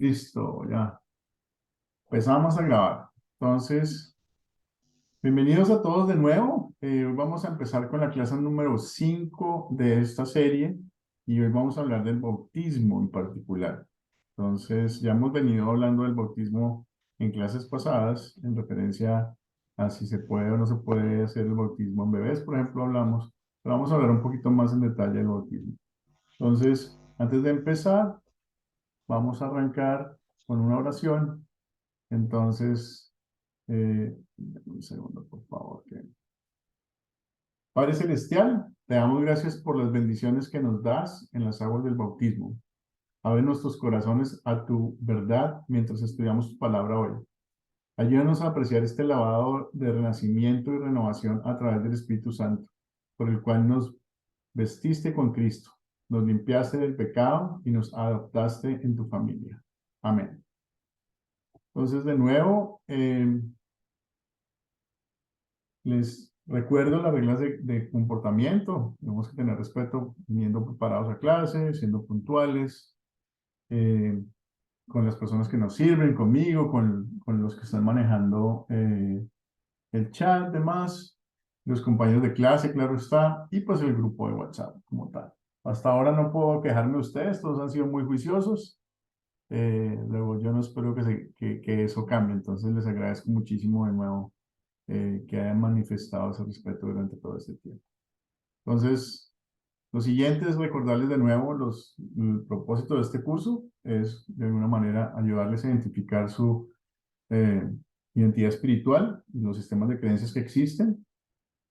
Listo, ya. Empezamos a grabar. Entonces, bienvenidos a todos de nuevo. Hoy vamos a empezar con la clase número 5 de esta serie y hoy vamos a hablar del bautismo en particular. Entonces, ya hemos venido hablando del bautismo en clases pasadas en referencia a si se puede o no se puede hacer el bautismo en bebés, por ejemplo, hablamos, pero vamos a hablar un poquito más en detalle del bautismo. Entonces, antes de empezar, vamos a arrancar con una oración. Entonces, un segundo, por favor. Padre Celestial, te damos gracias por las bendiciones que nos das en las aguas del bautismo. Abre nuestros corazones a tu verdad mientras estudiamos tu palabra hoy. Ayúdanos a apreciar este lavado de renacimiento y renovación a través del Espíritu Santo, por el cual nos vestiste con Cristo, nos limpiaste del pecado y nos adoptaste en tu familia. Amén. Entonces, de nuevo, les recuerdo las reglas de comportamiento. Tenemos que tener respeto viniendo preparados a clase, siendo puntuales, eh, con las personas que nos sirven, conmigo, con los que están manejando el chat, demás, los compañeros de clase, claro está, y pues el grupo de WhatsApp como tal. Hasta ahora no puedo quejarme de ustedes, todos han sido muy juiciosos. Luego yo no espero que eso cambie, entonces les agradezco muchísimo de nuevo que hayan manifestado ese respeto durante todo este tiempo. Entonces, lo siguiente es recordarles de nuevo el propósito de este curso es de alguna manera ayudarles a identificar su eh, identidad espiritual y los sistemas de creencias que existen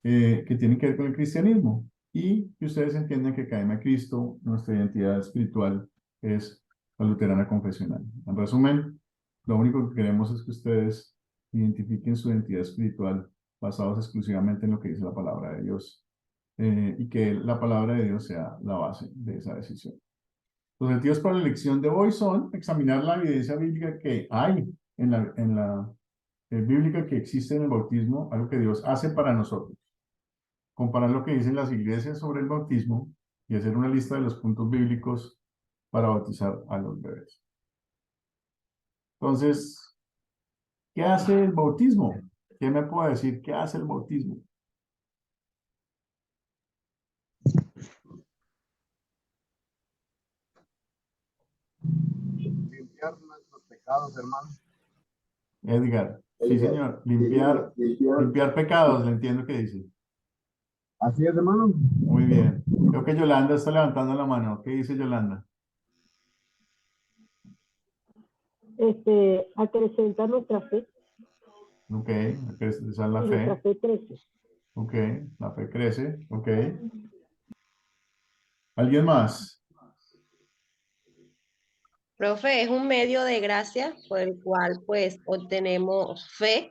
que tienen que ver con el cristianismo y que ustedes entiendan que Academia de Cristo, nuestra identidad espiritual es la luterana confesional. En resumen, lo único que queremos es que ustedes identifiquen su identidad espiritual basados exclusivamente en lo que dice la palabra de Dios y que la palabra de Dios sea la base de esa decisión. Los objetivos para la lección de hoy son examinar la evidencia bíblica que hay en la bíblica que existe en el bautismo, algo que Dios hace para nosotros, comparar lo que dicen las iglesias sobre el bautismo y hacer una lista de los puntos bíblicos para bautizar a los bebés. Entonces, ¿qué hace el bautismo? ¿Qué me puede decir? ¿Qué hace el bautismo? Limpiar nuestros pecados, hermano. Edgar, sí Edgar, señor, sí, señor. limpiar pecados, le entiendo que dice. Así es, hermano. Muy bien. Creo que Yolanda está levantando la mano. ¿Qué dice Yolanda? Acrecenta nuestra fe Ok, esa es la y nuestra fe. fe crece. Ok, la fe crece. Ok. ¿Alguien más? Profe, es un medio de gracia por el cual pues obtenemos fe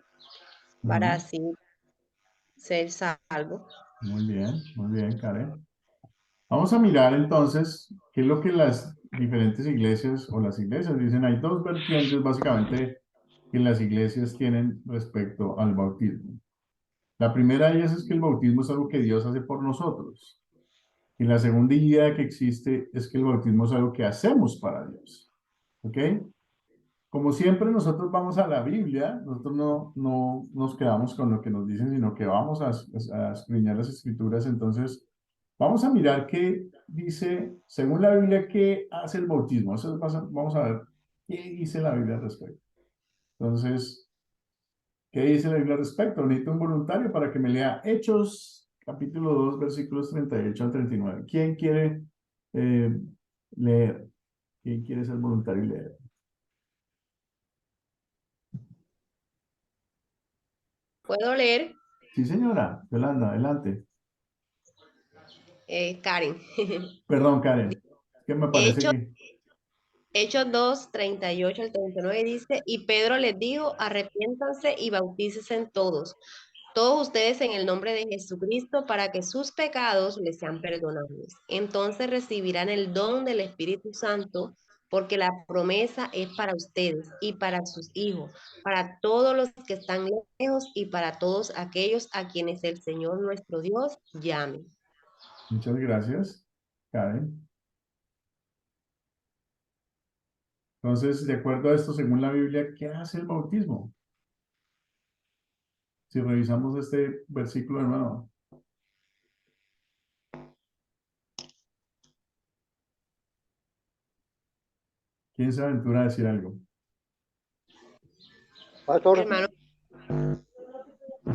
para Ujú. así ser salvos. Muy bien, Karen. Vamos a mirar entonces qué es lo que las diferentes iglesias o las iglesias dicen. Hay dos vertientes básicamente que las iglesias tienen respecto al bautismo. La primera de ellas es que el bautismo es algo que Dios hace por nosotros. Y la segunda idea que existe es que el bautismo es algo que hacemos para Dios. ¿Ok? Como siempre nosotros vamos a la Biblia, nosotros no nos quedamos con lo que nos dicen, sino que vamos a escudriñar las escrituras. Entonces, vamos a mirar qué dice, según la Biblia, qué hace el bautismo. Vamos a ver qué dice la Biblia al respecto. Entonces, ¿qué dice la Biblia al respecto? Necesito un voluntario para que me lea Hechos, capítulo 2 versículos 38 al 39. ¿Quién quiere eh, leer? ¿Quién quiere ser voluntario y leer? ¿Puedo leer? Sí, señora. Yolanda, adelante. Karen. Perdón, Karen. Es que me parece Hechos, que... Hechos 2, 38 al 39 dice, y Pedro les dijo, arrepiéntanse y bautícese todos ustedes en el nombre de Jesucristo para que sus pecados les sean perdonados. Entonces recibirán el don del Espíritu Santo, porque la promesa es para ustedes y para sus hijos, para todos los que están lejos y para todos aquellos a quienes el Señor nuestro Dios llame. Muchas gracias, Karen. Entonces, de acuerdo a esto, según la Biblia, ¿qué hace el bautismo? Si revisamos este versículo de nuevo, ¿quién se aventura a decir algo? Pastor, Hermano,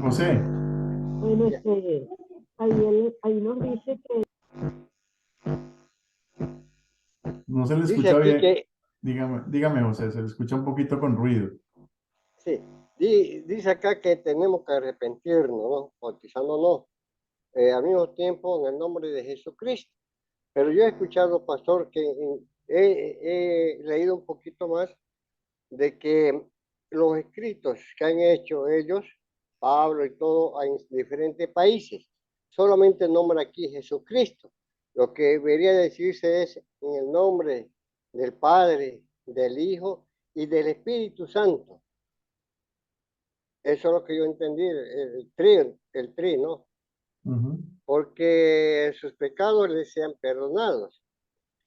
José, Bueno, ahí nos dice que no se le dice escucha aquí bien. que, Dígame, José, se le escucha un poquito con ruido. sí, dice acá que tenemos que arrepentirnos, ¿no? Bautizándonos al mismo tiempo en el nombre de Jesucristo. Pero yo he escuchado, pastor, que he leído un poquito más de que los escritos que han hecho ellos, Pablo y todo, en diferentes países, solamente nombra aquí Jesucristo. Lo que debería decirse es en el nombre del Padre, del Hijo y del Espíritu Santo. Eso es lo que yo entendí, el tri, ¿no? Ujú. Porque sus pecados les sean perdonados.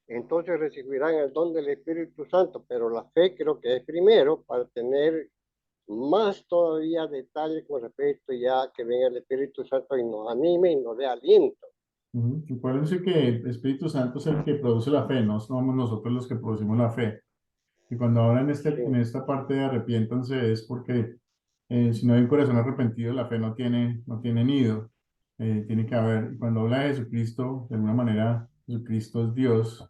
Entonces recibirán el don del Espíritu Santo, pero la fe creo que es primero para tener más todavía detalles con respecto ya que venga el Espíritu Santo y nos anime y nos dé aliento. Ujú. Acuérdense que el Espíritu Santo es el que produce la fe, no somos nosotros los que producimos la fe. Y cuando ahora en Sí, esta parte de arrepiéntanse es porque si no hay un corazón arrepentido, la fe no tiene nido. Tiene que haber, y cuando habla de Jesucristo, de alguna manera, Jesucristo es Dios,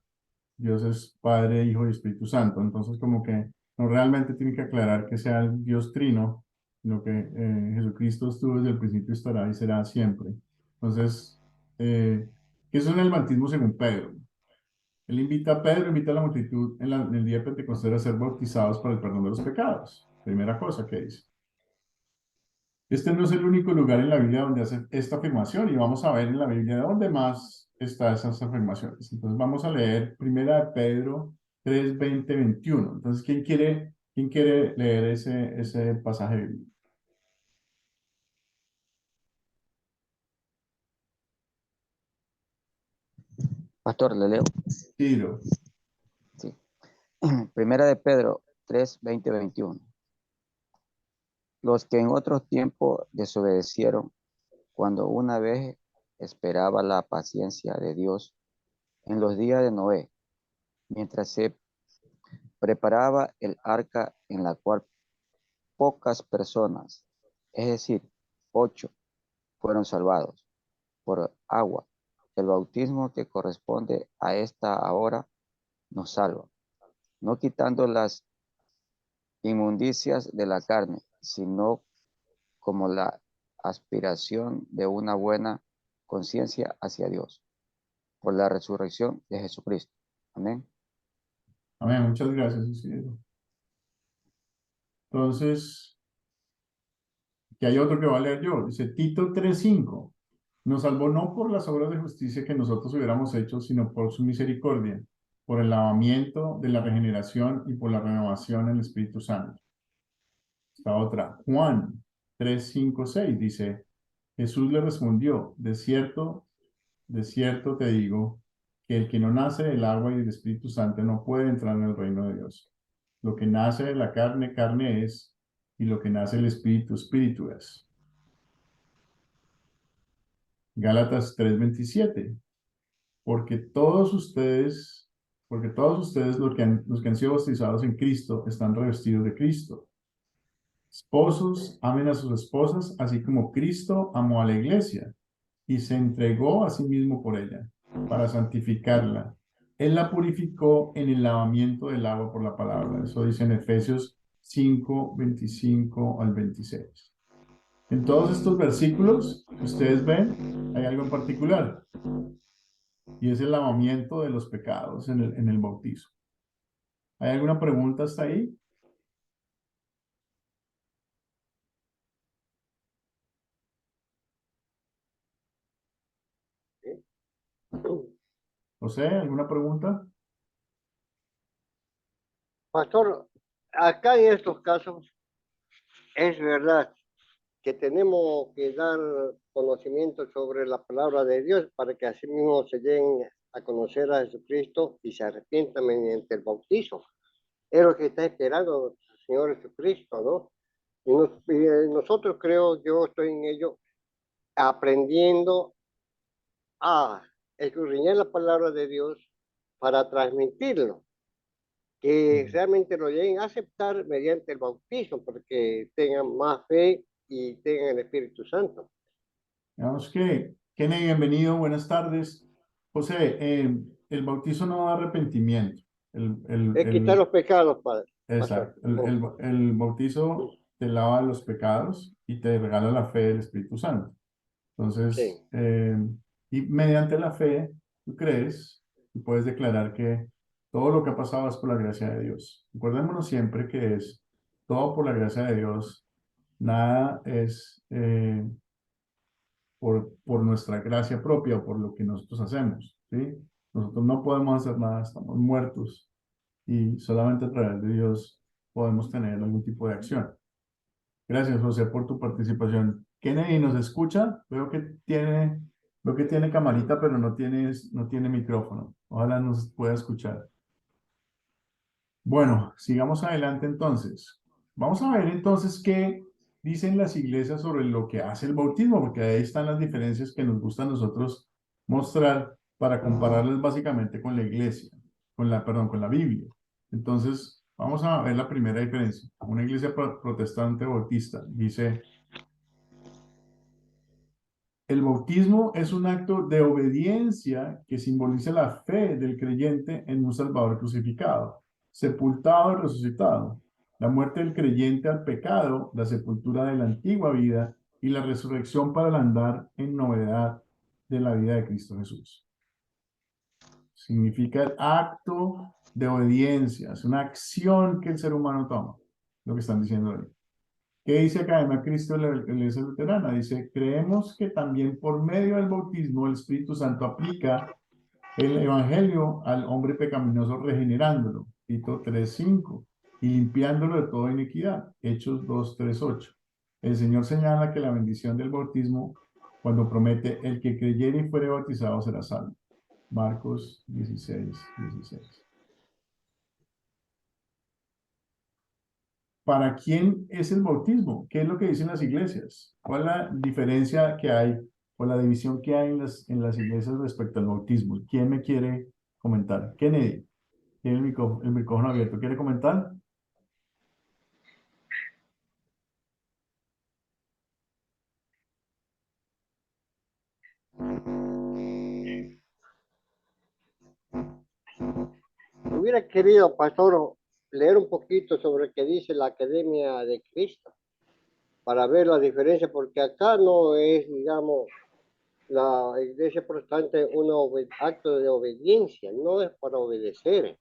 Dios es Padre, Hijo y Espíritu Santo. Entonces, como que no realmente tiene que aclarar que sea el Dios trino, sino que Jesucristo estuvo desde el principio, estará y será siempre. Entonces, ¿qué es el bautismo según Pedro? Él invita a Pedro, invita a la multitud en el día de Pentecostés a ser bautizados para el perdón de los pecados. Primera cosa que dice. Este no es el único lugar en la Biblia donde hace esta afirmación y vamos a ver en la Biblia de dónde más están esas afirmaciones. Entonces vamos a leer Primera de Pedro 3, 20, 21. Entonces, ¿quién quiere leer ese pasaje bíblico? Pastor, le leo. Tiro. Sí. Primera de Pedro 3, 20, 21. Los que en otros tiempos desobedecieron, cuando una vez esperaba la paciencia de Dios en los días de Noé, mientras se preparaba el arca en la cual pocas personas, es decir, 8, fueron salvados por agua. El bautismo que corresponde a esta ahora nos salva, no quitando las inmundicias de la carne, sino como la aspiración de una buena conciencia hacia Dios, por la resurrección de Jesucristo. Amén. Amén, muchas gracias, Isidro. Entonces, que hay otro que va a leer yo. Dice Tito 3:5. Nos salvó no por las obras de justicia que nosotros hubiéramos hecho, sino por su misericordia, por el lavamiento de la regeneración y por la renovación en el Espíritu Santo. Esta otra, Juan 3, 5, 6, dice, Jesús le respondió, de cierto te digo, que el que no nace del agua y del Espíritu Santo no puede entrar en el reino de Dios. Lo que nace de la carne, carne es, y lo que nace del Espíritu, Espíritu es. Gálatas 3:27, porque todos ustedes los que han sido bautizados en Cristo están revestidos de Cristo. Esposos, amen a sus esposas, así como Cristo amó a la iglesia y se entregó a sí mismo por ella, para santificarla. Él la purificó en el lavamiento del agua por la palabra. Eso dice en Efesios 5:25 al 26. En todos estos versículos, ustedes ven, hay algo en particular, y es el lavamiento de los pecados en el bautizo. ¿Hay alguna pregunta hasta ahí? ¿sí? José, ¿alguna pregunta? Pastor, acá en estos casos es verdad que tenemos que dar conocimiento sobre la palabra de Dios para que así mismo se lleguen a conocer a Jesucristo y se arrepientan mediante el bautizo. es lo que está esperando nuestro Señor Jesucristo, ¿no? Y nosotros creo, yo estoy en ello, aprendiendo a escudriñar la palabra de Dios para transmitirlo, que realmente lo lleguen a aceptar mediante el bautismo, porque tengan más fe y tengan el Espíritu Santo. Digamos que, Kenny, bienvenido, buenas tardes. José, el bautizo no da arrepentimiento. Es quitar los pecados, Padre. Pastor. Exacto. El bautizo te lava los pecados y te regala la fe del Espíritu Santo. Entonces, Sí, y mediante la fe, tú crees y puedes declarar que todo lo que ha pasado es por la gracia de Dios. Recordémonos siempre que es todo por la gracia de Dios. Nada es por nuestra gracia propia o por lo que nosotros hacemos, ¿sí? Nosotros no podemos hacer nada, estamos muertos y solamente a través de Dios podemos tener algún tipo de acción. Gracias, José, por tu participación. Kennedy nos escucha. Veo que tiene camarita, pero no tiene micrófono. Ojalá nos pueda escuchar. Bueno, sigamos adelante entonces. Vamos a ver entonces qué dicen las iglesias sobre lo que hace el bautismo, porque ahí están las diferencias que nos gusta a nosotros mostrar para compararlas básicamente con la iglesia, con la Biblia. Entonces, vamos a ver la primera diferencia. Una iglesia protestante bautista dice: el bautismo es un acto de obediencia que simboliza la fe del creyente en un Salvador crucificado, sepultado y resucitado, la muerte del creyente al pecado, la sepultura de la antigua vida y la resurrección para el andar en novedad de la vida de Cristo Jesús. Significa el acto de obediencia, es una acción que el ser humano toma, lo que están diciendo ahí. ¿Qué dice Academia Cristo de la Iglesia Luterana? Dice: creemos que también por medio del bautismo el Espíritu Santo aplica el Evangelio al hombre pecaminoso, regenerándolo, Tito 3:5, y limpiándolo de toda iniquidad, Hechos 2:3-8. El Señor señala que la bendición del bautismo, cuando promete: el que creyere y fuere bautizado será salvo, Marcos 16:16. ¿Para quién es el bautismo? ¿Qué es lo que dicen las iglesias? ¿Cuál es la diferencia que hay o la división que hay en las iglesias respecto al bautismo? ¿Quién me quiere comentar? Kennedy, tiene el micrófono abierto. ¿Quiere comentar? hubiera querido, pastor, leer un poquito sobre lo que dice la Academia de Cristo para ver la diferencia, porque acá no es, digamos, la iglesia protestante un acto de obediencia, no es para obedecer,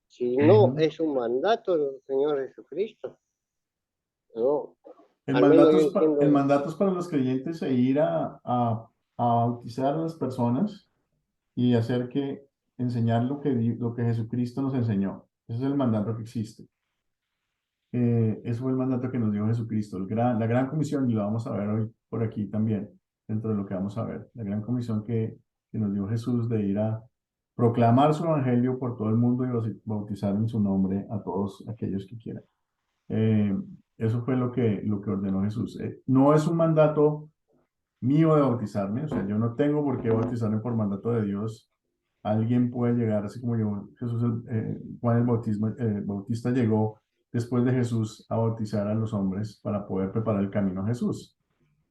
sino es un mandato del Señor Jesucristo, ¿no? Al menos yo El entiendo, mandato es para los creyentes e ir a bautizar a las personas y enseñar lo que Jesucristo nos enseñó. Ese es el mandato que existe. Eso fue el mandato que nos dio Jesucristo, la gran comisión, y lo vamos a ver hoy por aquí también, dentro de lo que vamos a ver, la gran comisión que nos dio Jesús de ir a proclamar su evangelio por todo el mundo y bautizar en su nombre a todos aquellos que quieran. Eh, Eso fue lo que ordenó Jesús. No es un mandato mío de bautizarme, o sea, yo no tengo por qué bautizarme por mandato de Dios. Alguien puede llegar, así como yo, Juan el Bautista llegó después de Jesús a bautizar a los hombres para poder preparar el camino a Jesús.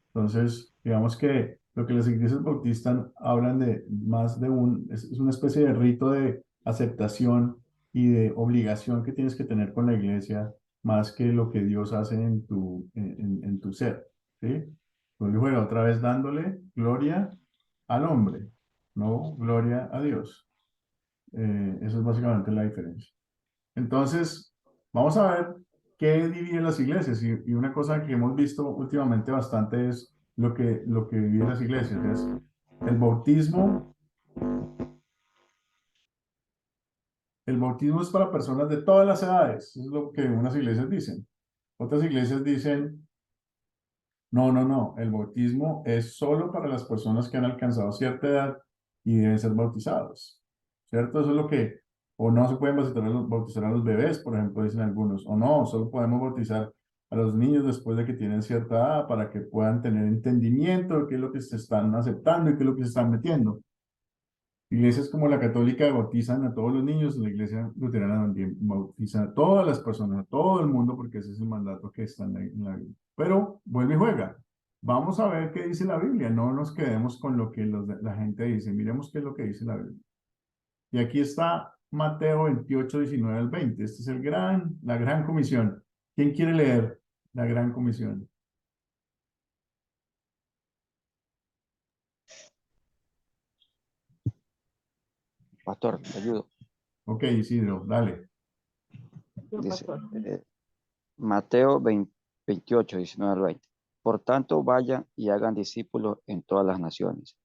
Entonces, digamos que lo que las iglesias bautistas hablan de más de es una especie de rito de aceptación y de obligación que tienes que tener con la iglesia, más que lo que Dios hace en tu ser, ¿sí? Pues bueno, otra vez dándole gloria al hombre, no gloria a Dios. Eso es básicamente la diferencia. Entonces, vamos a ver qué divide las iglesias. Y una cosa que hemos visto últimamente bastante es lo que divide las iglesias. Es el bautismo. El bautismo es para personas de todas las edades. Eso es lo que unas iglesias dicen. Otras iglesias dicen: no, no, no. El bautismo es solo para las personas que han alcanzado cierta edad y deben ser bautizados. ¿Cierto? Eso es lo que O no se pueden bautizar a los bebés, por ejemplo, dicen algunos. O no, solo podemos bautizar a los niños después de que tienen cierta edad para que puedan tener entendimiento de qué es lo que se están aceptando y qué es lo que se están metiendo. Iglesias como la católica bautizan a todos los niños, la iglesia luterana también bautiza a todas las personas, a todo el mundo, porque ese es el mandato que está en la Biblia. Pero vuelve y juega. Vamos a ver qué dice la Biblia, no nos quedemos con lo que la gente dice, miremos qué es lo que dice la Biblia. Y aquí está Mateo 28, 19 al 20. Este es la gran comisión. ¿Quién quiere leer la gran comisión? Pastor, le ayudo. Ok, Isidro, dale. No, Dice, pastor. Mateo 28, 19 al 20. Por tanto, vayan y hagan discípulos en todas las naciones,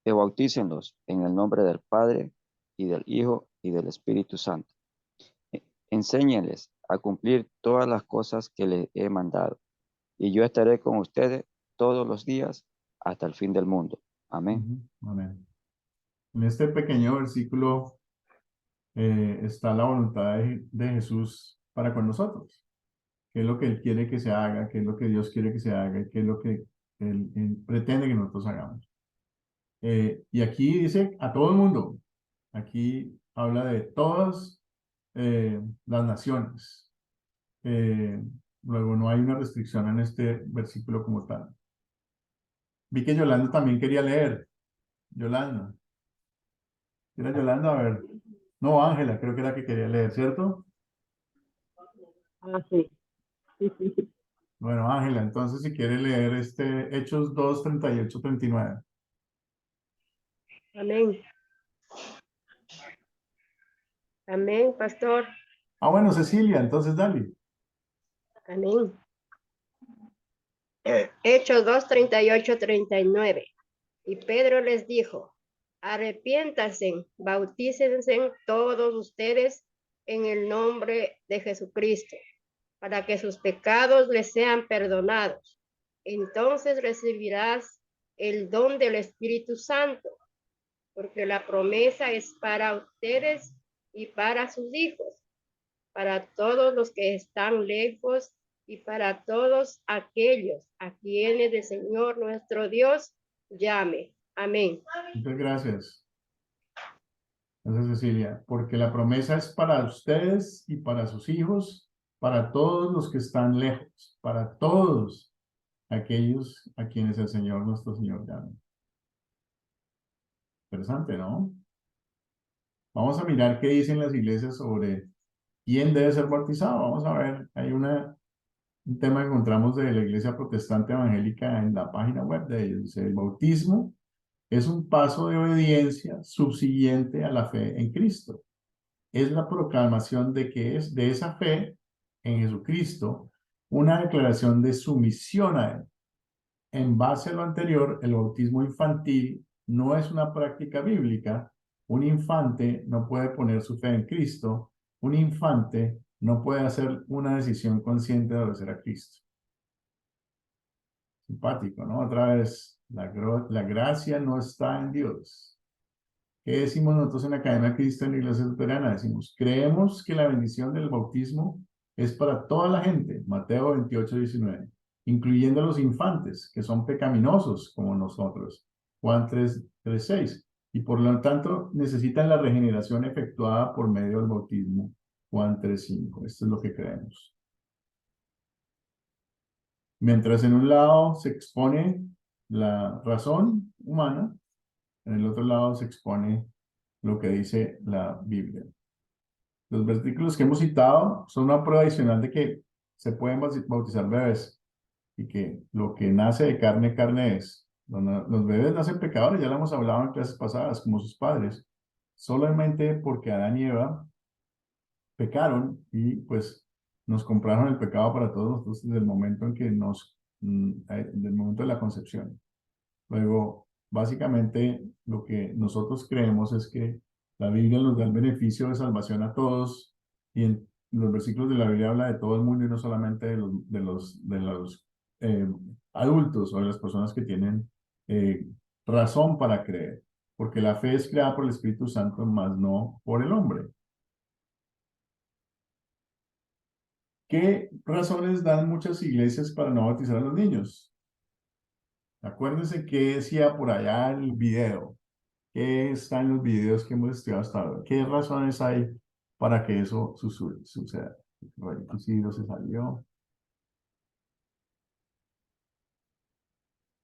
y bautícenlos en el nombre del Padre, y del Hijo, y del Espíritu Santo. Enséñenles a cumplir todas las cosas que les he mandado, y yo estaré con ustedes todos los días hasta el fin del mundo. Amén. Amén. En este pequeño versículo está la voluntad de Jesús para con nosotros. ¿Qué es lo que Él quiere que se haga? ¿Qué es lo que Dios quiere que se haga? ¿Y qué es lo que Él pretende que nosotros hagamos? Y aquí dice a todo el mundo. Aquí habla de todas las naciones. Eh, Luego no hay una restricción en este versículo como tal. Vi que Yolanda también quería leer. Yolanda. ¿Era Yolanda? A ver. No, Ángela, creo que era la que quería leer, ¿cierto? Ah, sí. Sí, sí, sí. Bueno, Ángela, entonces si quiere leer Hechos 2, 38, 39. Amén. Amén, pastor. Ah, bueno, Cecilia, entonces dale. Amén. Hechos 2, 38, 39. Y Pedro les dijo, arrepiéntanse, bautícense todos ustedes en el nombre de Jesucristo, para que sus pecados les sean perdonados. Entonces recibirás el don del Espíritu Santo, porque la promesa es para ustedes y para sus hijos, para todos los que están lejos y para todos aquellos a quienes el Señor nuestro Dios llame. Amén. Muchas gracias. Gracias, Cecilia. Porque la promesa es para ustedes y para sus hijos, para todos los que están lejos, para todos aquellos a quienes el Señor, nuestro Señor, llame. Interesante, ¿no? Vamos a mirar qué dicen las iglesias sobre quién debe ser bautizado. Vamos a ver, hay un tema que encontramos de la iglesia protestante evangélica en la página web de ellos. Dice, el bautismo es un paso de obediencia subsiguiente a la fe en Cristo. Es la proclamación de que es de esa fe en Jesucristo una declaración de sumisión a Él. En base a lo anterior, el bautismo infantil no es una práctica bíblica. Un infante no puede poner su fe en Cristo. Un infante no puede hacer una decisión consciente de obedecer a Cristo. Simpático, ¿no? Otra vez, la gracia no está en Dios. ¿Qué decimos nosotros en la Academia Cristiana y Iglesia Luterana? Decimos, creemos que la bendición del bautismo es para toda la gente, Mateo 28, 19, incluyendo a los infantes, que son pecaminosos como nosotros, Juan 3, 3, 6, y por lo tanto necesitan la regeneración efectuada por medio del bautismo, Juan 3, 5. Esto es lo que creemos. Mientras en un lado se expone la razón humana, en el otro lado se expone lo que dice la Biblia. Los versículos que hemos citado son una prueba adicional de que se pueden bautizar bebés y que lo que nace de carne, carne es. Los bebés nacen pecadores, ya lo hemos hablado en clases pasadas, como sus padres, solamente porque Adán y Eva pecaron y pues nos compraron el pecado para todos nosotros desde el momento en que del momento de la concepción. Luego, básicamente, lo que nosotros creemos es que la Biblia nos da el beneficio de salvación a todos y en los versículos de la Biblia habla de todo el mundo y no solamente de los adultos o de las personas que tienen razón para creer, porque la fe es creada por el Espíritu Santo, más no por el hombre. ¿Qué razones dan muchas iglesias para no bautizar a los niños? Acuérdense qué decía por allá el video. ¿Qué está en los videos que hemos estudiado hasta ahora? ¿Qué razones hay para que eso suceda? Bueno, sí, no se salió.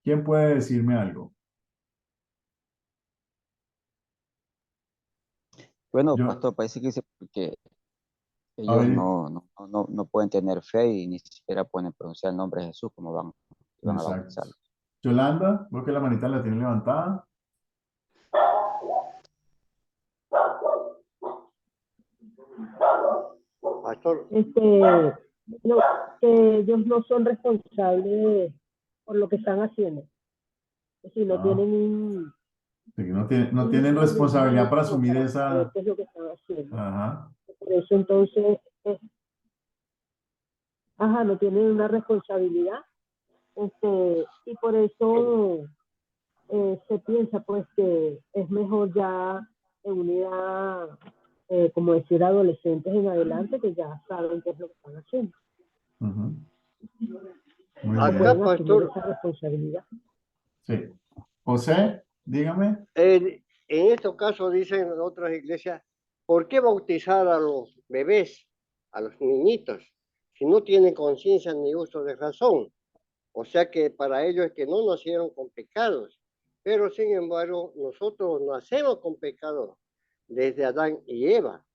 ¿Quién puede decirme algo? Bueno, Yo, pastor, parece que a ellos ver, no pueden tener fe y ni siquiera pueden pronunciar el nombre de Jesús como van a exacto. bautizarlo. Yolanda, veo que la manita la tiene levantada. Pastor, No, que ellos no son responsables por lo que están haciendo. Es decir, no Ah, tienen un, sí, no tienen una responsabilidad medida para como asumir para saber esa. qué es lo que están haciendo. Ajá. Por eso entonces, no tienen una responsabilidad. Y por eso se piensa pues que es mejor ya en una edad, como decir, adolescentes en adelante, que ya saben qué es lo que están haciendo, Ujú. Muy o acá, bien. pueden asumir pastor, esa responsabilidad. Sí. José, dígame. en estos casos dicen en otras iglesias, ¿por qué bautizar a los bebés, a los niñitos, si no tienen conciencia ni uso de razón? O sea que para ellos es que no nacieron con pecados, pero sin embargo nosotros nacemos con pecados desde Adán y Eva.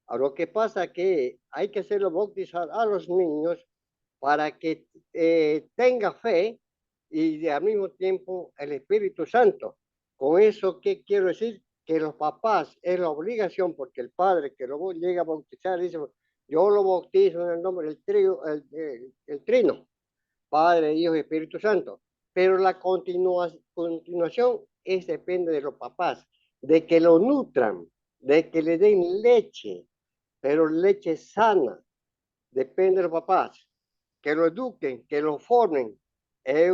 Ahora lo que pasa es que hay que hacerlo bautizar a los niños para que tenga fe y al mismo tiempo el Espíritu Santo. Con eso, ¿qué quiero decir? Que los papás es la obligación, porque el padre que lo llega a bautizar dice, yo lo bautizo en el nombre del el trino, Padre, Hijo y Espíritu Santo. Pero la continuación depende de los papás, de que lo nutran, de que le den leche, pero leche sana, depende de los papás, que lo eduquen, que lo formen en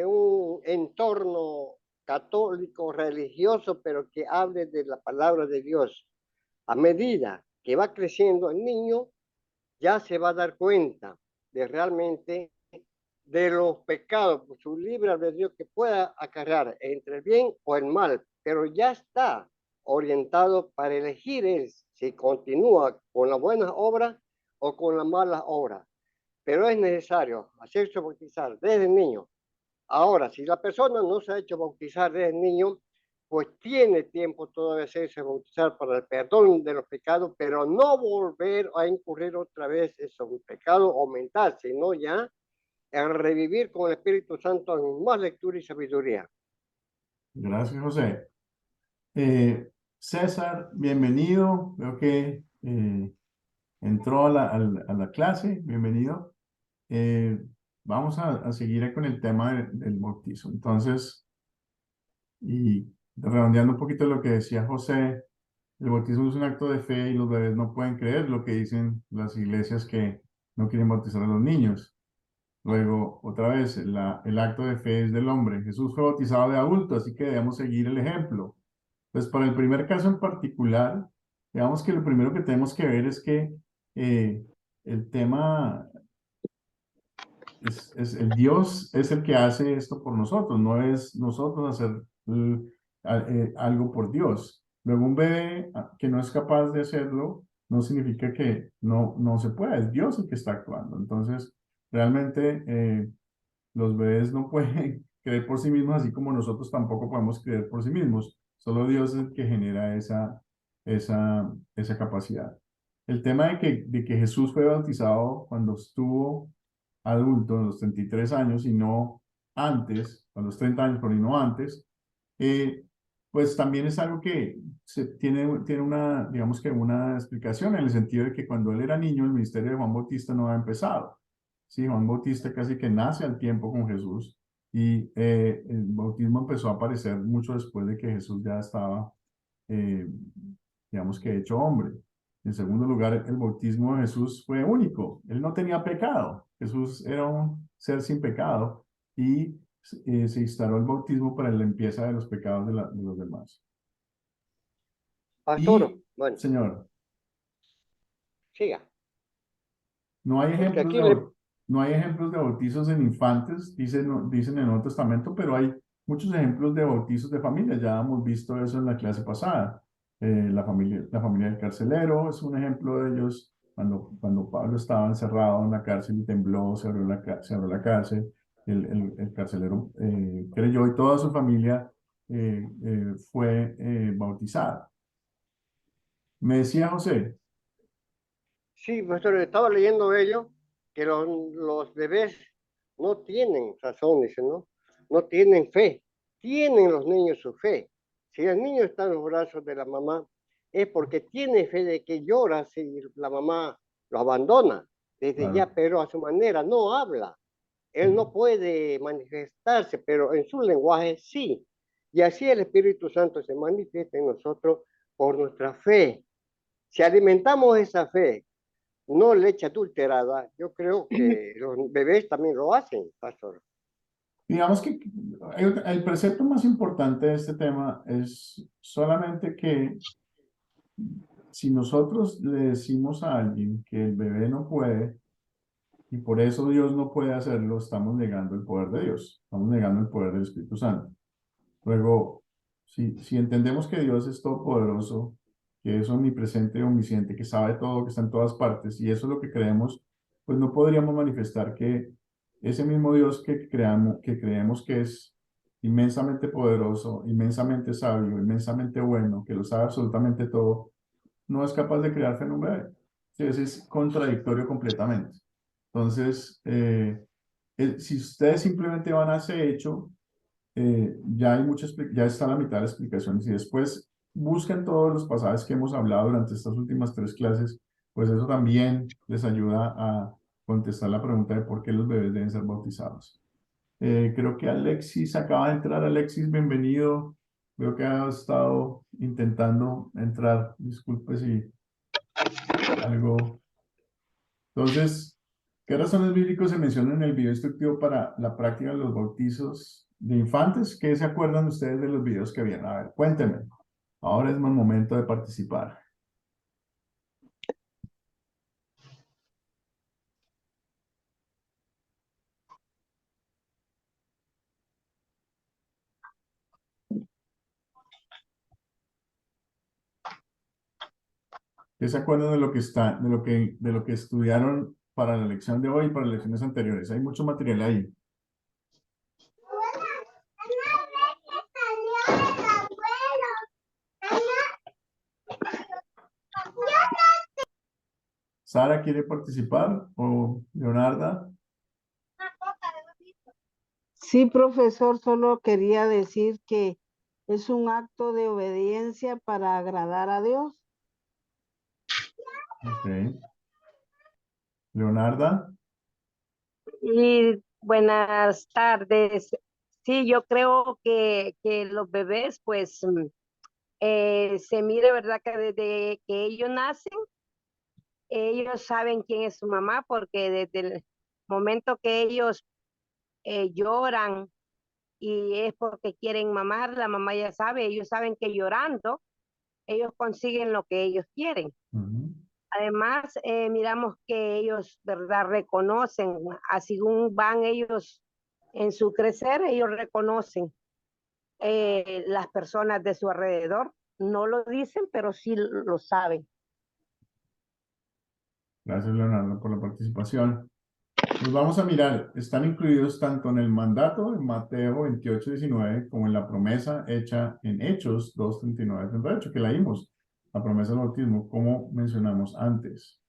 un entorno católico, religioso, pero que hable de la palabra de Dios. A medida que va creciendo el niño, ya se va a dar cuenta de realmente de los pecados, por su libre albedrío que pueda acarrear entre el bien o el mal, pero ya está orientado para elegir él si continúa con las buenas obras o con las malas obras. Pero es necesario hacerse bautizar desde niño. Ahora, si la persona no se ha hecho bautizar desde niño, pues tiene tiempo todavía de hacerse bautizar para el perdón de los pecados, pero no volver a incurrir otra vez en un pecado o mental, sino ya en revivir con el Espíritu Santo en más lectura y sabiduría. Gracias, José. César, bienvenido. Veo que entró a la clase. Bienvenido. Eh, Vamos a seguir con el tema del bautizo. Entonces, y redondeando un poquito lo que decía José, el bautismo es un acto de fe y los bebés no pueden creer lo que dicen las iglesias que no quieren bautizar a los niños. Luego, otra vez, el acto de fe es del hombre. Jesús fue bautizado de adulto, así que debemos seguir el ejemplo. Pues para el primer caso en particular, digamos que lo primero que tenemos que ver es que el tema el Dios es el que hace esto por nosotros, no es nosotros hacer algo por Dios. Luego un bebé que no es capaz de hacerlo no significa que no se pueda, es Dios el que está actuando. Entonces, realmente los bebés no pueden creer por sí mismos, así como nosotros tampoco podemos creer por sí mismos. Solo Dios es el que genera esa capacidad. El tema de que Jesús fue bautizado cuando estuvo adulto, a los 33 años, y no antes, a los 30 años, pero y no antes, eh, pues también es algo que tiene una, digamos que una explicación en el sentido de que cuando él era niño, el ministerio de Juan Bautista no había empezado. Sí, Juan Bautista casi que nace al tiempo con Jesús y el bautismo empezó a aparecer mucho después de que Jesús ya estaba, eh, digamos que hecho hombre. En segundo lugar, el bautismo de Jesús fue único. Él no tenía pecado. Jesús era un ser sin pecado y se instaló el bautismo para la limpieza de los pecados de los demás. Pastor, Y, bueno, señor, siga. No hay Porque ejemplos aquí de, le, no hay ejemplos de bautizos en infantes, dicen en el Nuevo Testamento, pero hay muchos ejemplos de bautizos de familias. Ya hemos visto eso en la clase pasada. La familia del carcelero es un ejemplo de ellos. Cuando Pablo estaba encerrado en la cárcel y tembló, se abrió la cárcel, el carcelero creyó y toda su familia fue bautizada. Me decía José, sí, pastor, estaba leyendo ello, que los bebés no tienen razón, dice, ¿no? No tienen fe. Tienen los niños su fe. Si el niño está en los brazos de la mamá, es porque tiene fe de que llora si la mamá lo abandona. Desde ya, claro, pero a su manera no habla. Él no puede manifestarse, pero en su lenguaje sí. Y así el Espíritu Santo se manifiesta en nosotros por nuestra fe. Si alimentamos esa fe, no leche adulterada, yo creo que los bebés también lo hacen, pastor. digamos que el precepto más importante de este tema es solamente que si nosotros le decimos a alguien que el bebé no puede y por eso Dios no puede hacerlo, estamos negando el poder de Dios, estamos negando el poder del Espíritu Santo. Luego, si entendemos que Dios es todopoderoso, que es omnipresente y omnisciente, que sabe todo, que está en todas partes, y eso es lo que creemos, pues no podríamos manifestar que ese mismo Dios que creemos que es inmensamente poderoso, inmensamente sabio, inmensamente bueno, que lo sabe absolutamente todo, no es capaz de crear fe en un bebé. Sí, eso es contradictorio completamente. Entonces, si ustedes simplemente van a ese hecho, ya está la mitad de la explicación. Y si después buscan todos los pasajes que hemos hablado durante estas últimas 3 clases, pues eso también les ayuda a contestar la pregunta de por qué los bebés deben ser bautizados. Creo que Alexis acaba de entrar. Alexis, bienvenido. Veo que ha estado intentando entrar. Disculpe si algo. Entonces, ¿qué razones bíblicos se mencionan en el video instructivo para la práctica de los bautizos de infantes? ¿Qué se acuerdan ustedes de los videos que vieron? A ver, cuéntenme. Ahora es el momento de participar. ¿Qué se acuerdan de lo que estudiaron para la lección de hoy y para las lecciones anteriores? Hay mucho material ahí. ¿Sara quiere participar o Leonarda? Sí, profesor, solo quería decir que es un acto de obediencia para agradar a Dios. Ok. Leonarda. Y buenas tardes. Sí, yo creo que los bebés, pues, se mire, ¿verdad? Que desde que ellos nacen, ellos saben quién es su mamá, porque desde el momento que ellos lloran y es porque quieren mamar, la mamá ya sabe, ellos saben que llorando, ellos consiguen lo que ellos quieren. Ujú. Además, miramos que ellos, ¿verdad? Reconocen, así van ellos en su crecer, ellos reconocen las personas de su alrededor. No lo dicen, pero sí lo saben. Gracias, Leonardo, por la participación. Nos vamos a mirar, están incluidos tanto en el mandato en Mateo 28:19 como en la promesa hecha en Hechos 2:39-38, que la vimos, la promesa del bautismo, como mencionamos antes.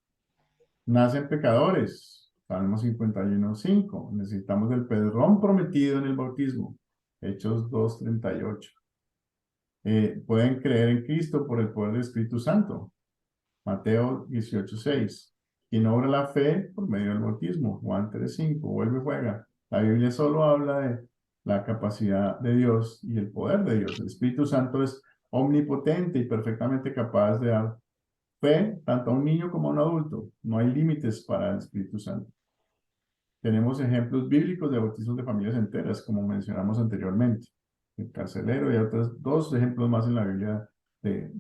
Nacen pecadores, Salmo 51:5. Necesitamos del perdón prometido en el bautismo, Hechos 2:38. Pueden creer en Cristo por el poder del Espíritu Santo, Mateo 18:6. Quien obra la fe por medio del bautismo, Juan 3:5. Vuelve y juega. La Biblia solo habla de la capacidad de Dios y el poder de Dios. El Espíritu Santo es omnipotente y perfectamente capaz de dar fe tanto a un niño como a un adulto. No hay límites para el Espíritu Santo. Tenemos ejemplos bíblicos de bautismos de familias enteras, como mencionamos anteriormente. El carcelero y otros 2 ejemplos más en la Biblia de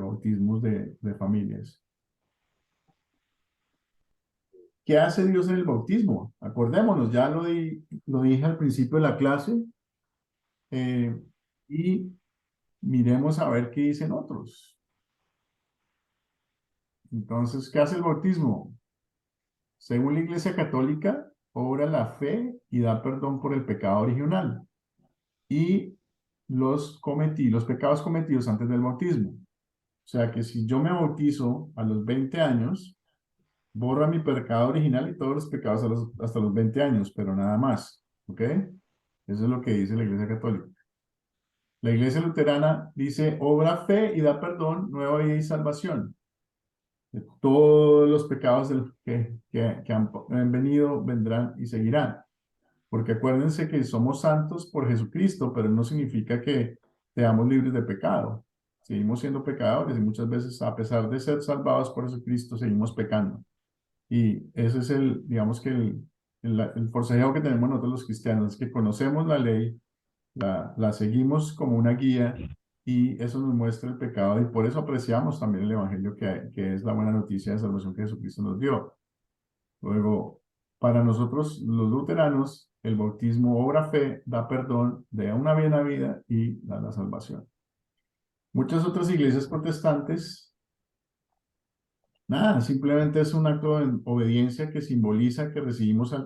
bautismos de familias. ¿qué hace Dios en el bautismo? Acordémonos, ya lo dije al principio de la clase, y miremos a ver qué dicen otros. Entonces, ¿qué hace el bautismo? Según la Iglesia Católica, obra la fe y da perdón por el pecado original y los pecados cometidos antes del bautismo. O sea que si yo me bautizo a los 20 años, borra mi pecado original y todos los pecados hasta los 20 años, pero nada más. ¿Ok? Eso es lo que dice la Iglesia Católica. La Iglesia Luterana dice, obra fe y da perdón, nueva vida y salvación. De todos los pecados que han venido, vendrán y seguirán. Porque acuérdense que somos santos por Jesucristo, pero no significa que seamos libres de pecado. Seguimos siendo pecadores y muchas veces, a pesar de ser salvados por Jesucristo, seguimos pecando. Y ese es digamos que el forcejeo que tenemos nosotros los cristianos, es que conocemos la ley, la seguimos como una guía y eso nos muestra el pecado y por eso apreciamos también el Evangelio que es la buena noticia de salvación que Jesucristo nos dio. Luego, para nosotros los luteranos, el bautismo obra fe, da perdón, da una buena vida y da la salvación. Muchas otras iglesias protestantes, nada, simplemente es un acto de obediencia que simboliza que recibimos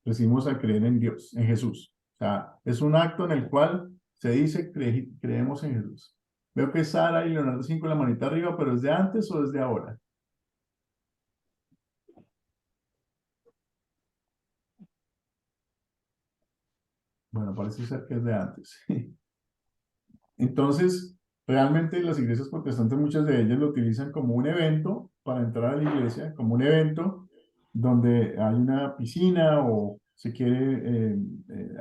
recibimos al creer en Dios, en Jesús. O sea, es un acto en el cual se dice creemos en Jesús. Veo que Sara y Leonardo 5 la manita arriba, pero ¿es de antes o es de ahora? Bueno, parece ser que es de antes. Entonces, realmente las iglesias protestantes, muchas de ellas lo utilizan como un evento para entrar a la iglesia, como un evento donde hay una piscina o se quiere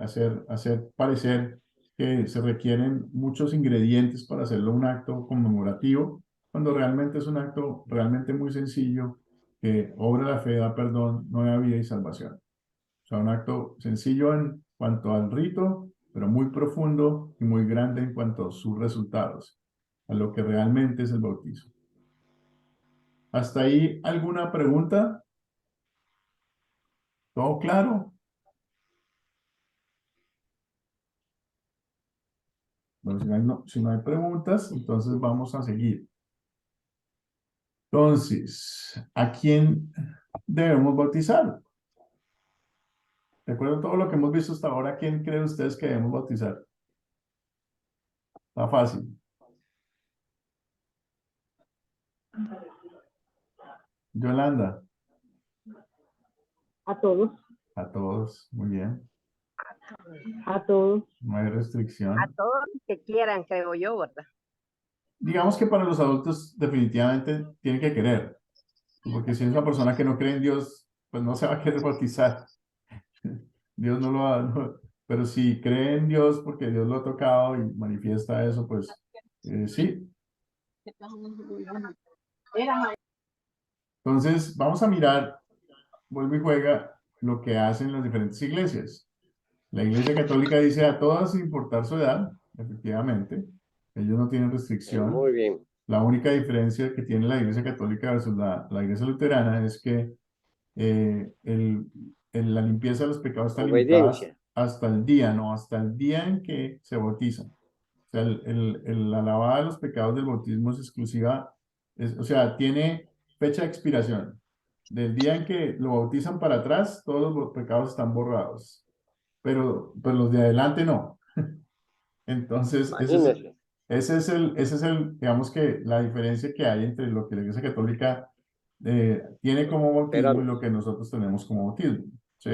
hacer parecer que se requieren muchos ingredientes para hacerlo un acto conmemorativo, cuando realmente es un acto realmente muy sencillo que obra la fe, da perdón, nueva vida y salvación. O sea, un acto sencillo en cuanto al rito, pero muy profundo y muy grande en cuanto a sus resultados, a lo que realmente es el bautismo. ¿Hasta ahí alguna pregunta? ¿Todo claro? Bueno, si no hay preguntas, entonces vamos a seguir. Entonces, ¿a quién debemos bautizar? De acuerdo a todo lo que hemos visto hasta ahora, ¿quién creen ustedes que debemos bautizar? Está fácil. Yolanda. A todos, A todos, muy bien. a todos. No hay A restricción. todos los que quieran, creo yo, ¿verdad? Digamos que para los adultos definitivamente tienen que querer, porque si es una persona que no cree en Dios, pues no se va a querer bautizar. Dios no lo va, pero si cree en Dios porque Dios lo ha tocado y manifiesta eso, pues sí. Entonces, vamos a mirar, vuelve y juega, lo que hacen las diferentes iglesias. La Iglesia Católica dice a todas sin importar su edad, efectivamente, ellos no tienen restricción. Muy bien. La única diferencia que tiene la Iglesia Católica versus la Iglesia Luterana es que la limpieza de los pecados está limitada Obediencia. hasta el día, ¿no? Hasta el día en que se bautizan. O sea, la lavada de los pecados del bautismo es exclusiva, o sea, tiene fecha de expiración. Del día en que lo bautizan para atrás, todos los pecados están borrados, pero los de adelante no. Entonces, Imagínense. ese es digamos que la diferencia que hay entre lo que la Iglesia Católica tiene como bautismo y lo que nosotros tenemos como bautismo, ¿sí?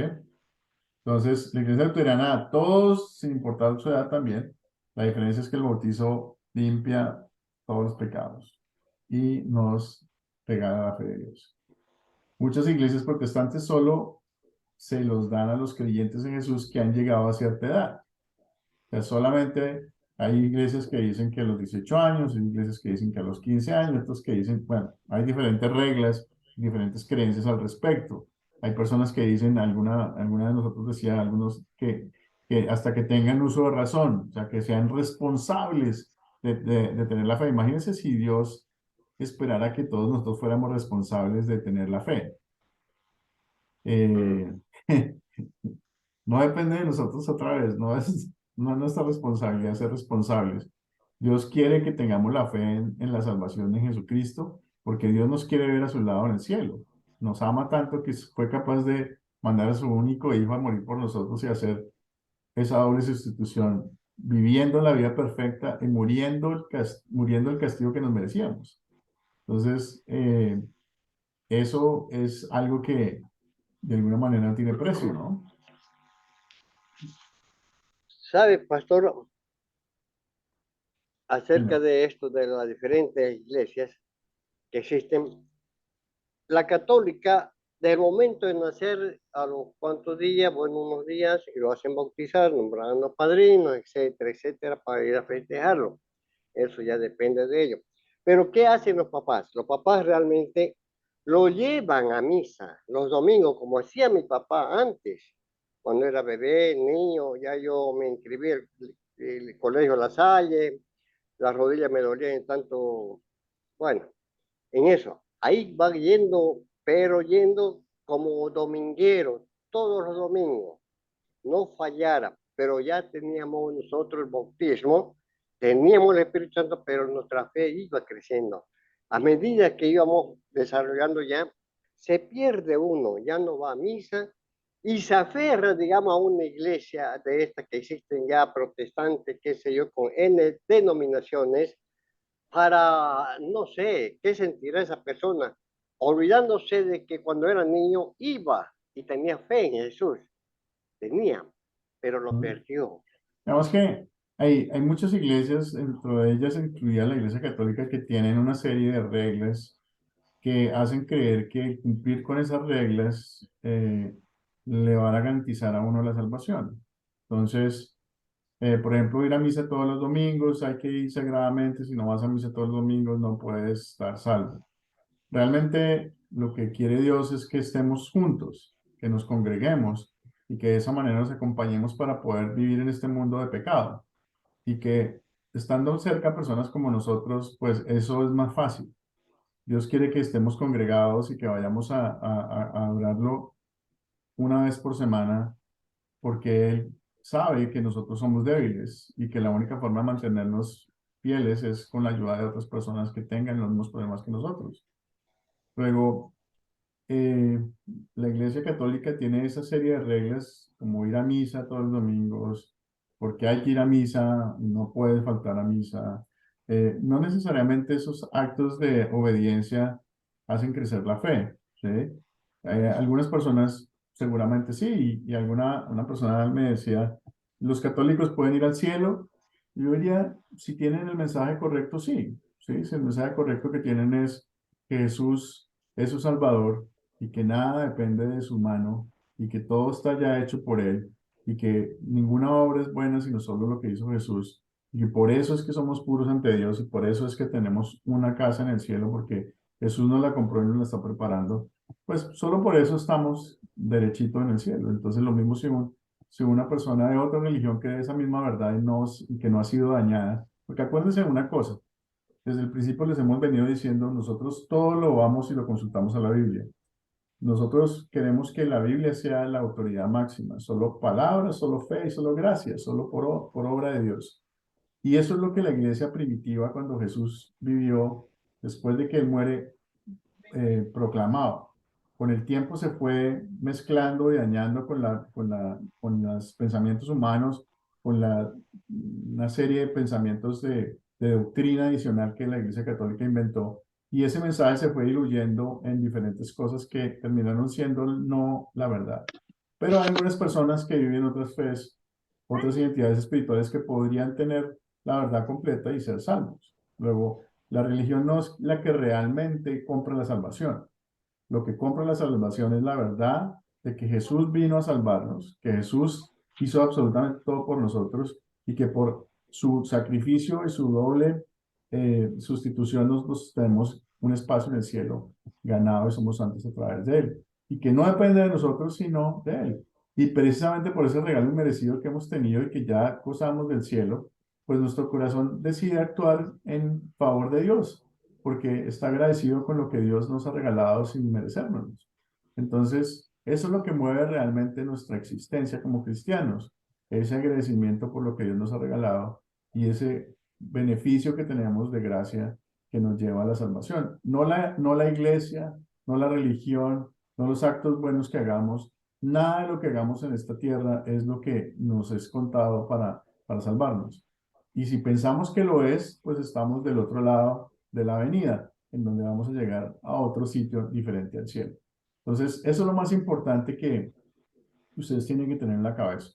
Entonces, la Iglesia Luterana, a todos, sin importar su edad también, la diferencia es que el bautizo limpia todos los pecados y nos regala la fe de Dios. Muchas iglesias protestantes solo se los dan a los creyentes en Jesús que han llegado a cierta edad. O sea, solamente hay iglesias que dicen que a los 18 años, hay iglesias que dicen que a los 15 años, otros que dicen, bueno, hay diferentes reglas, diferentes creencias al respecto. Hay personas que dicen, alguna de nosotros decía, algunos que hasta que tengan uso de razón, o sea, que sean responsables de tener la fe. Imagínense si Dios esperara que todos nosotros fuéramos responsables de tener la fe. Eh, no depende de nosotros otra vez, no es nuestra responsabilidad ser responsables. Dios quiere que tengamos la fe en la salvación de Jesucristo, porque Dios nos quiere ver a su lado en el cielo. Nos ama tanto que fue capaz de mandar a su único hijo a morir por nosotros y hacer esa doble sustitución, viviendo la vida perfecta y muriendo el castigo que nos merecíamos. Entonces, eso es algo que de alguna manera tiene precio, ¿no? ¿Sabe, pastor, acerca Señor. de esto, de las diferentes iglesias que existen? La católica, del momento de nacer a los cuantos días, bueno, unos días, y lo hacen bautizar, nombran a los padrinos, etcétera, etcétera, para ir a festejarlo. Eso ya depende de ellos. Pero ¿qué hacen los papás? Los papás realmente lo llevan a misa los domingos, como hacía mi papá antes, cuando era bebé, niño, ya yo me inscribí en el colegio La Salle, las rodillas me dolían en tanto, bueno, en eso. Ahí va yendo, pero yendo como dominguero, todos los domingos, no fallara, pero ya teníamos nosotros el bautismo, teníamos el Espíritu Santo, pero nuestra fe iba creciendo. A medida que íbamos desarrollando ya, se pierde uno, ya no va a misa y se aferra, digamos, a una iglesia de estas que existen ya, protestantes, qué sé yo, con N denominaciones, para, no sé, qué sentirá esa persona, olvidándose de que cuando era niño iba y tenía fe en Jesús, tenía, pero lo perdió. Digamos que hay muchas iglesias, dentro de ellas incluida la Iglesia Católica, que tienen una serie de reglas que hacen creer que cumplir con esas reglas le van a garantizar a uno la salvación. Entonces, por ejemplo, ir a misa todos los domingos, hay que ir sagradamente, si no vas a misa todos los domingos no puedes estar salvo. Realmente lo que quiere Dios es que estemos juntos, que nos congreguemos y que de esa manera nos acompañemos para poder vivir en este mundo de pecado. Y que estando cerca personas como nosotros, pues eso es más fácil. Dios quiere que estemos congregados y que vayamos a adorarlo una vez por semana, porque Él sabe que nosotros somos débiles y que la única forma de mantenernos fieles es con la ayuda de otras personas que tengan los mismos problemas que nosotros. Luego, eh, la Iglesia Católica tiene esa serie de reglas, como ir a misa todos los domingos, porque hay que ir a misa, no puedes faltar a misa. No necesariamente esos actos de obediencia hacen crecer la fe, ¿sí? Algunas personas seguramente sí, y una persona me decía, los católicos pueden ir al cielo. Y yo diría, si tienen el mensaje correcto, sí, ¿sí? Si el mensaje correcto que tienen es que Jesús es su Salvador y que nada depende de su mano y que todo está ya hecho por Él y que ninguna obra es buena sino solo lo que hizo Jesús. Y por eso es que somos puros ante Dios y por eso es que tenemos una casa en el cielo porque Jesús nos la compró y nos la está preparando. Pues solo por eso estamos derechito en el cielo. Entonces lo mismo si una persona de otra religión cree esa misma verdad y que no ha sido dañada. Porque acuérdense de una cosa, desde el principio les hemos venido diciendo, nosotros todo lo vamos y lo consultamos a la Biblia. Nosotros queremos que la Biblia sea la autoridad máxima, solo palabras, solo fe y solo gracia, solo por obra de Dios. Y eso es lo que la iglesia primitiva, cuando Jesús vivió, después de que él muere, proclamaba. Con el tiempo se fue mezclando y dañando con los pensamientos humanos, una serie de pensamientos de doctrina adicional que la Iglesia Católica inventó. Y ese mensaje se fue diluyendo en diferentes cosas que terminaron siendo no la verdad. Pero hay algunas personas que viven otras fes, otras identidades espirituales que podrían tener la verdad completa y ser salvos. Luego, la religión no es la que realmente compra la salvación. Lo que compra la salvación es la verdad de que Jesús vino a salvarnos, que Jesús hizo absolutamente todo por nosotros y que por su sacrificio y su doble sustitución nosotros tenemos un espacio en el cielo ganado y somos santos a través de él. Y que no depende de nosotros, sino de él. Y precisamente por ese regalo inmerecido que hemos tenido y que ya gozamos del cielo, pues nuestro corazón decide actuar en favor de Dios porque está agradecido con lo que Dios nos ha regalado sin merecernos. Entonces, eso es lo que mueve realmente nuestra existencia como cristianos, ese agradecimiento por lo que Dios nos ha regalado y ese beneficio que tenemos de gracia que nos lleva a la salvación. No la iglesia, no la religión, no los actos buenos que hagamos, nada de lo que hagamos en esta tierra es lo que nos es contado para salvarnos. Y si pensamos que lo es, pues estamos del otro lado de la avenida, en donde vamos a llegar a otro sitio diferente al cielo. Entonces, eso es lo más importante que ustedes tienen que tener en la cabeza.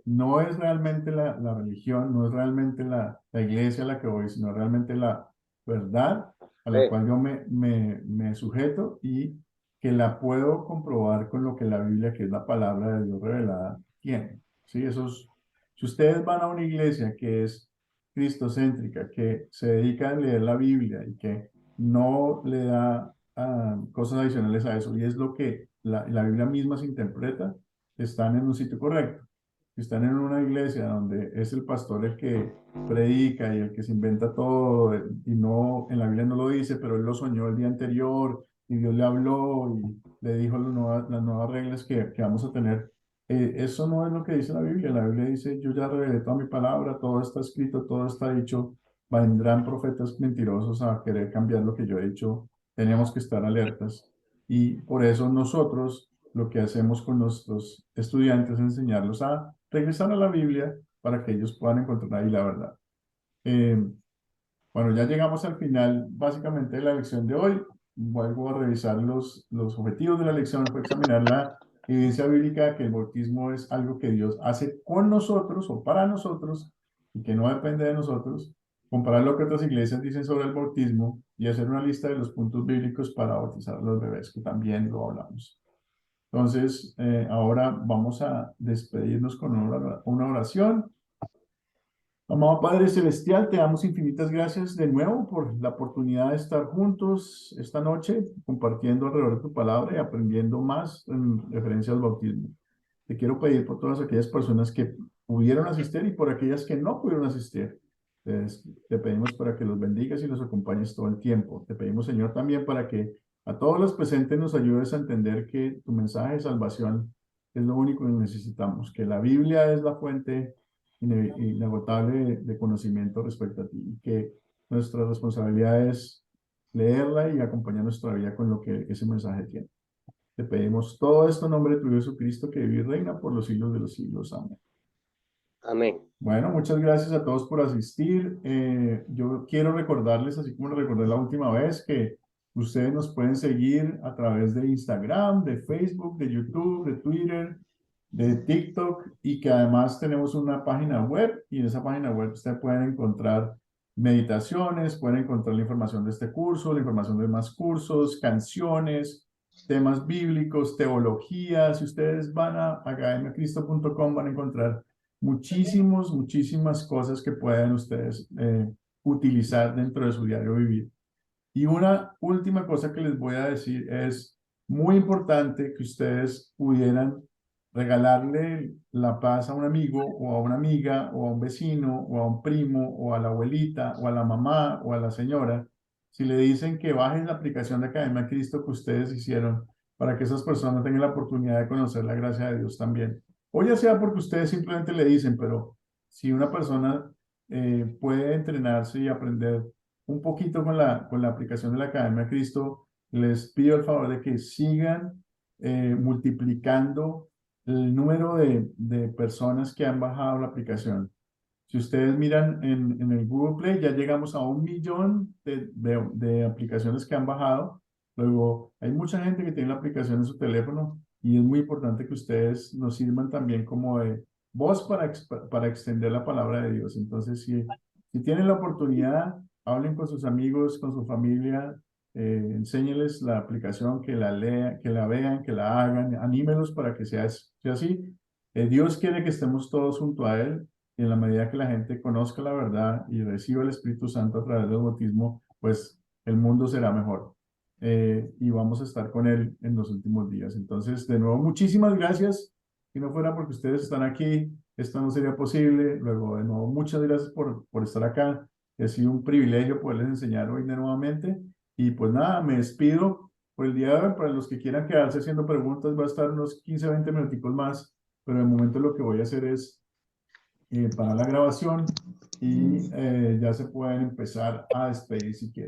No es realmente la religión, no es realmente la iglesia a la que voy, sino realmente la verdad a la cual yo me sujeto y que la puedo comprobar con lo que la Biblia, que es la palabra de Dios revelada, tiene. ¿Sí? Si ustedes van a una iglesia que es cristocéntrica, que se dedica a leer la Biblia y que no le da cosas adicionales a eso, y es lo que la Biblia misma se interpreta, están en un sitio correcto. Si están en una iglesia donde es el pastor el que predica y el que se inventa todo, y no, en la Biblia no lo dice, pero él lo soñó el día anterior, y Dios le habló y le dijo las nuevas reglas que vamos a tener. Eso no es lo que dice la Biblia. La Biblia dice, yo ya revelé toda mi palabra, todo está escrito, todo está dicho. Vendrán profetas mentirosos a querer cambiar lo que yo he dicho. Tenemos que estar alertas. Y por eso nosotros lo que hacemos con nuestros estudiantes es enseñarlos a regresar a la Biblia para que ellos puedan encontrar ahí la verdad. Bueno, ya llegamos al final básicamente de la lección de hoy. Vuelvo a revisar los objetivos de la lección, fue examinar la evidencia bíblica que el bautismo es algo que Dios hace con nosotros o para nosotros y que no depende de nosotros, comparar lo que otras iglesias dicen sobre el bautismo y hacer una lista de los puntos bíblicos para bautizar a los bebés, que también lo hablamos. Entonces, ahora vamos a despedirnos con una oración. Amado Padre Celestial, te damos infinitas gracias de nuevo por la oportunidad de estar juntos esta noche, compartiendo alrededor de tu palabra y aprendiendo más en referencia al bautismo. Te quiero pedir por todas aquellas personas que pudieron asistir y por aquellas que no pudieron asistir. Te pedimos para que los bendigas y los acompañes todo el tiempo. Te pedimos, Señor, también para que a todos los presentes nos ayudes a entender que tu mensaje de salvación es lo único que necesitamos, que la Biblia es la fuente inagotable de conocimiento respecto a ti, y que nuestra responsabilidad es leerla y acompañar nuestra vida con lo que ese mensaje tiene. Te pedimos todo esto en nombre de tu Jesucristo, que vive y reina por los siglos de los siglos. Amén. Amén. Bueno, muchas gracias a todos por asistir. Yo quiero recordarles, así como lo recordé la última vez, que ustedes nos pueden seguir a través de Instagram, de Facebook, de YouTube, de Twitter, de TikTok, y que además tenemos una página web, y en esa página web ustedes pueden encontrar meditaciones, pueden encontrar la información de este curso, la información de más cursos, canciones, temas bíblicos, teología. Si ustedes van a academiacristo.com van a encontrar muchísimas cosas que pueden ustedes utilizar dentro de su diario vivir. Y una última cosa que les voy a decir es muy importante que ustedes pudieran regalarle la paz a un amigo o a una amiga o a un vecino o a un primo o a la abuelita o a la mamá o a la señora, si le dicen que bajen la aplicación de Academia Cristo que ustedes hicieron para que esas personas tengan la oportunidad de conocer la gracia de Dios también. O ya sea porque ustedes simplemente le dicen, pero si una persona puede entrenarse y aprender un poquito con la aplicación de la Academia Cristo, les pido el favor de que sigan multiplicando el número de personas que han bajado la aplicación. Si ustedes miran en el Google Play, ya llegamos a 1 millón de aplicaciones que han bajado. Luego, hay mucha gente que tiene la aplicación en su teléfono y es muy importante que ustedes nos sirvan también como de voz para extender la palabra de Dios. Entonces, si tienen la oportunidad, hablen con sus amigos, con su familia, enséñenles la aplicación, que la lean, que la vean, que la hagan, anímelos para que sea así. Dios quiere que estemos todos junto a Él, y en la medida que la gente conozca la verdad y reciba el Espíritu Santo a través del bautismo, pues el mundo será mejor. Y vamos a estar con Él en los últimos días. Entonces, de nuevo, muchísimas gracias. Si no fuera porque ustedes están aquí, esto no sería posible. Luego, de nuevo, muchas gracias por estar acá. Ha sido un privilegio poderles enseñar hoy de nuevamente. Y pues nada, me despido por el día de hoy. Para los que quieran quedarse haciendo preguntas, va a estar unos 15 20 minuticos más, pero de momento lo que voy a hacer es parar la grabación y ya se pueden empezar a despedir si quieren.